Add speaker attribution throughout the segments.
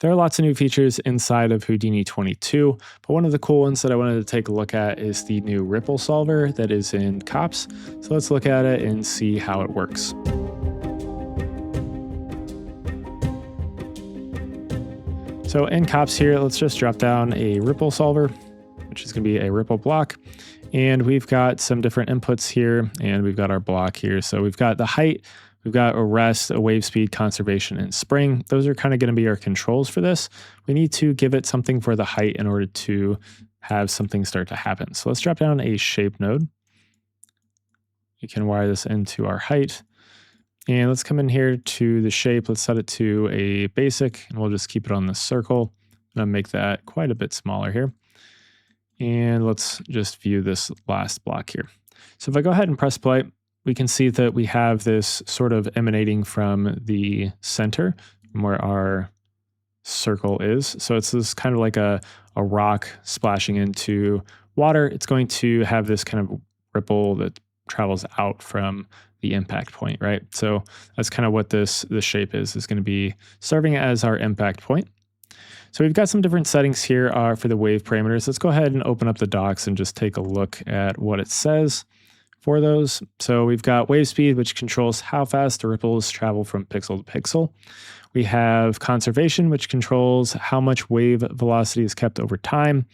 Speaker 1: There are lots of new features inside of Houdini 22, but one of the cool ones that I wanted to take a look at is the new ripple solver that is in COPS. So let's look at it and see how it works. So in COPS here, let's just drop down a ripple solver, which is going to be a ripple block. And we've got some different inputs here, and we've got our block here. So we've got the height, we've got a rest, a wave speed, conservation, and spring. Those are kind of going to be our controls for this. We need to give it something for the height in order to have something start to happen. So let's drop down a shape node. You can wire this into our height. And let's come in here to the shape. Let's set it to a basic, and we'll just keep it on the circle. I'm going to make that quite a bit smaller here. And let's just view this last block here. So if I go ahead and press play, we can see that we have this sort of emanating from the center where our circle is. So it's this kind of like a rock splashing into water. It's going to have this kind of ripple that travels out from the impact point, right? So that's kind of what this shape is going to be serving as our impact point. So we've got some different settings here for the wave parameters. Let's go ahead and open up the docs and just take a look at what it says for those. So we've got wave speed, which controls how fast the ripples travel from pixel to pixel. We have conservation, which controls how much wave velocity is kept over time.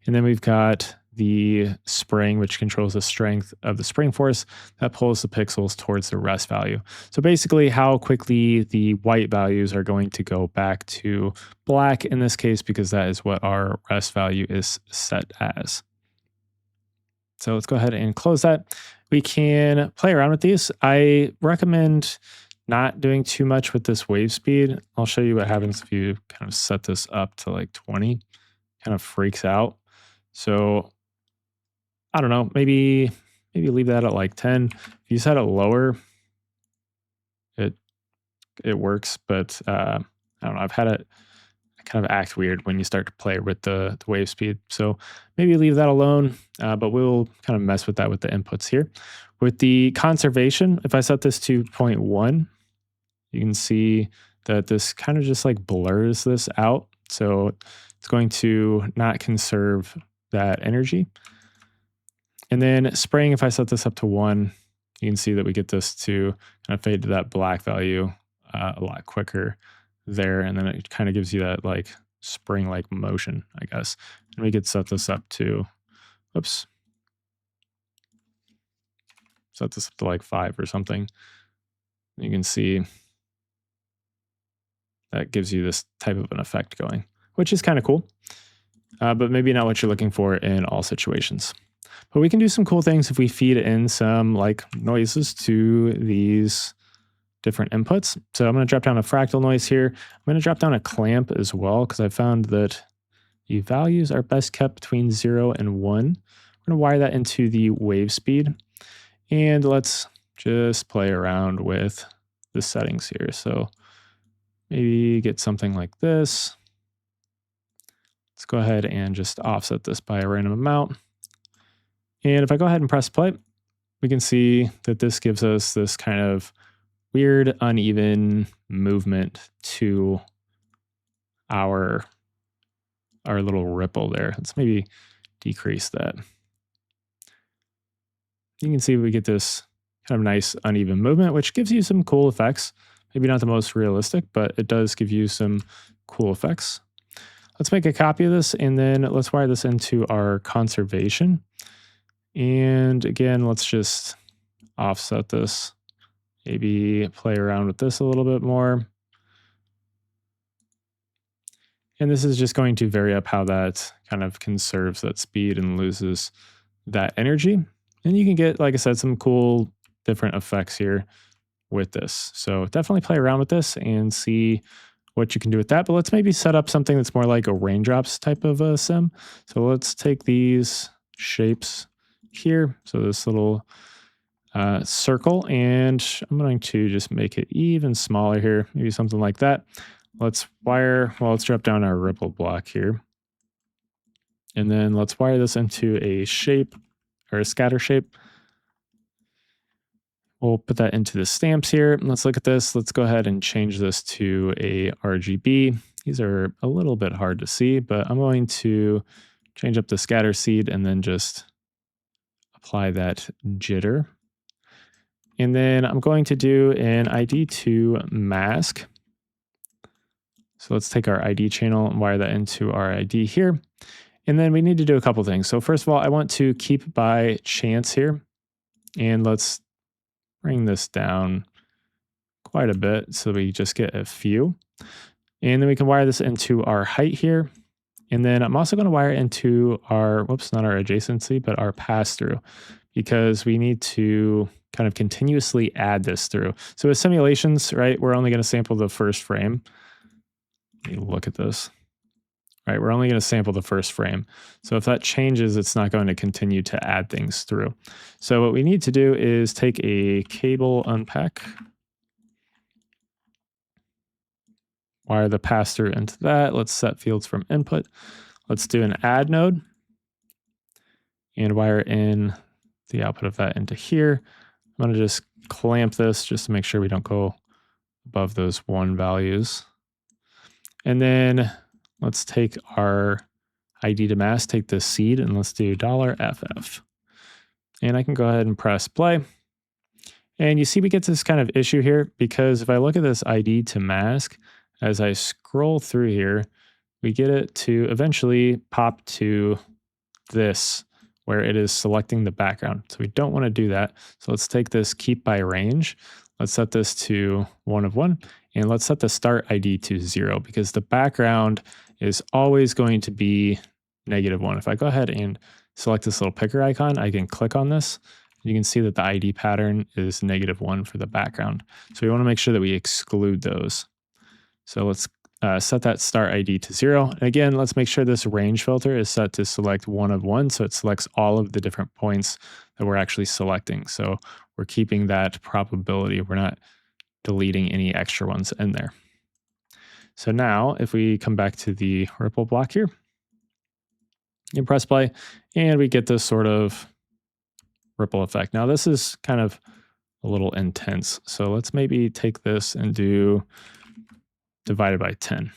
Speaker 1: And then we've got the spring, which controls the strength of the spring force that pulls the pixels towards the rest value. So basically how quickly the white values are going to go back to black in this case, because that is what our rest value is set as. So let's go ahead and close that. We can play around with these. I recommend not doing too much with this wave speed. I'll show you what happens if you kind of set this up to like 20. Kind of freaks out. So I don't know, maybe leave that at like 10. If you set it lower, it works, but I don't know, I've had it kind of act weird when you start to play with the wave speed. So maybe leave that alone, but we'll kind of mess with that with the inputs here. With the conservation, if I set this to 0.1, you can see that this kind of just like blurs this out. So it's going to not conserve that energy. And then spring, if I set this up to 1, you can see that we get this to kind of fade to that black value a lot quicker there. And then it kind of gives you that like spring-like motion, I guess. And we could set this up to, set this up to like 5 or something. You can see that gives you this type of an effect going, which is kind of cool, but maybe not what you're looking for in all situations. But we can do some cool things if we feed in some like noises to these different inputs. So I'm going to drop down a fractal noise here. I'm going to drop down a clamp as well, because I found that the values are best kept between 0 and 1. We're going to wire that into the wave speed. And let's just play around with the settings here. So maybe get something like this. Let's go ahead and just offset this by a random amount. And if I go ahead and press play, we can see that this gives us this kind of weird, uneven movement to our little ripple there. Let's maybe decrease that. You can see we get this kind of nice, uneven movement, which gives you some cool effects. Maybe not the most realistic, but it does give you some cool effects. Let's make a copy of this, and then let's wire this into our conservation. And again, let's just offset this, maybe play around with this a little bit more. And this is just going to vary up how that kind of conserves that speed and loses that energy. And you can get, like I said, some cool different effects here with this. So definitely play around with this and see what you can do with that. But let's maybe set up something that's more like a raindrops type of a sim. So let's take these shapes here. So this little circle, and I'm going to just make it even smaller here, maybe something like that. Let's drop down our ripple block here. And then let's wire this into a shape or a scatter shape. We'll put that into the stamps here. Let's look at this. Let's go ahead and change this to a RGB. You these are a little bit hard to see, but I'm going to change up the scatter seed and then just apply that jitter. And then I'm going to do an ID to mask. So let's take our ID channel and wire that into our ID here. And then we need to do a couple things. So first of all, I want to keep by chance here. And let's bring this down quite a bit so we just get a few. And then we can wire this into our height here. And then I'm also going to wire into our, whoops, not our adjacency, but our pass through, because we need to kind of continuously add this through. So with simulations, right, we're only going to sample the first frame. Let me look at this. Right, we're only going to sample the first frame. So if that changes, it's not going to continue to add things through. So what we need to do is take a cable unpack, wire the pass through into that. Let's set fields from input. Let's do an add node and wire in the output of that into here. I'm going to just clamp this just to make sure we don't go above those 1 values. And then let's take our ID to mask, take this seed, and let's do $FF. And I can go ahead and press play. And you see we get this kind of issue here, because if I look at this ID to mask, as I scroll through here, we get it to eventually pop to this, where it is selecting the background. So we don't want to do that. So let's take this keep by range. Let's set this to 1 of 1. And let's set the start ID to 0, because the background is always going to be -1. If I go ahead and select this little picker icon, I can click on this. You can see that the ID pattern is -1 for the background. So we want to make sure that we exclude those. So let's set that start ID to 0. And again, let's make sure this range filter is set to select 1 of 1. So it selects all of the different points that we're actually selecting. So we're keeping that probability. We're not deleting any extra ones in there. So now if we come back to the ripple block here, you press play and we get this sort of ripple effect. Now this is kind of a little intense. So let's maybe take this and do divided by 10.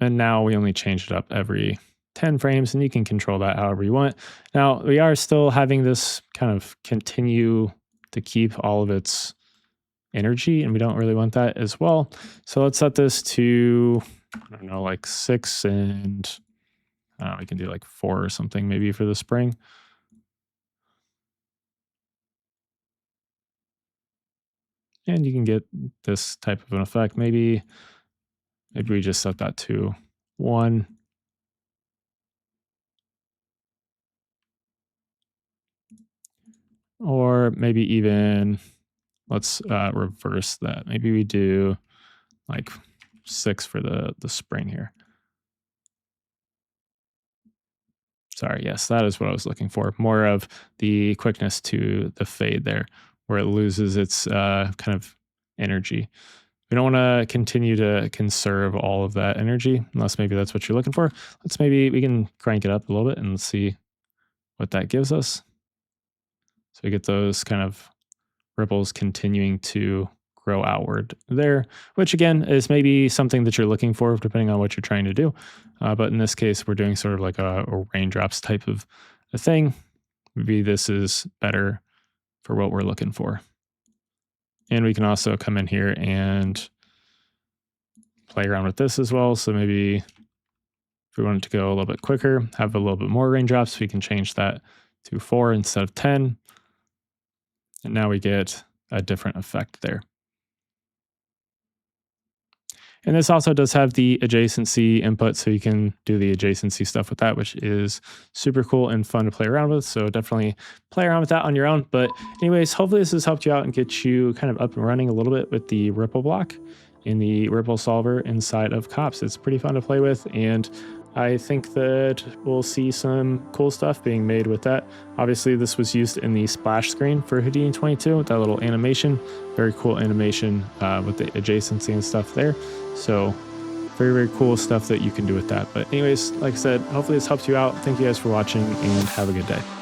Speaker 1: And now we only change it up every 10 frames, and you can control that however you want. Now we are still having this kind of continue to keep all of its energy, and we don't really want that as well. So let's set this to, I don't know, like 6, and we can do like 4 or something maybe for the spring. And you can get this type of an effect. Maybe we just set that to 1. Or maybe even, let's reverse that. Maybe we do like 6 for the spring here. Sorry, yes, that is what I was looking for. More of the quickness to the fade there, where it loses its kind of energy. We don't want to continue to conserve all of that energy, unless maybe that's what you're looking for. We can crank it up a little bit and see what that gives us. So we get those kind of ripples continuing to grow outward there, which again is maybe something that you're looking for depending on what you're trying to do. But in this case, we're doing sort of like a raindrops type of a thing. Maybe this is better for what we're looking for. And we can also come in here and play around with this as well. So maybe if we wanted to go a little bit quicker, have a little bit more raindrops, we can change that to 4 instead of 10. And now we get a different effect there. And this also does have the adjacency input, so you can do the adjacency stuff with that, which is super cool and fun to play around with. So definitely play around with that on your own. But anyways, hopefully this has helped you out and get you kind of up and running a little bit with the ripple block in the ripple solver inside of Cops. It's pretty fun to play with, and I think that we'll see some cool stuff being made with that. Obviously, this was used in the splash screen for Houdini 22 with that little animation. Very cool animation with the adjacency and stuff there. So very, very cool stuff that you can do with that. But anyways, like I said, hopefully this helps you out. Thank you guys for watching, and have a good day.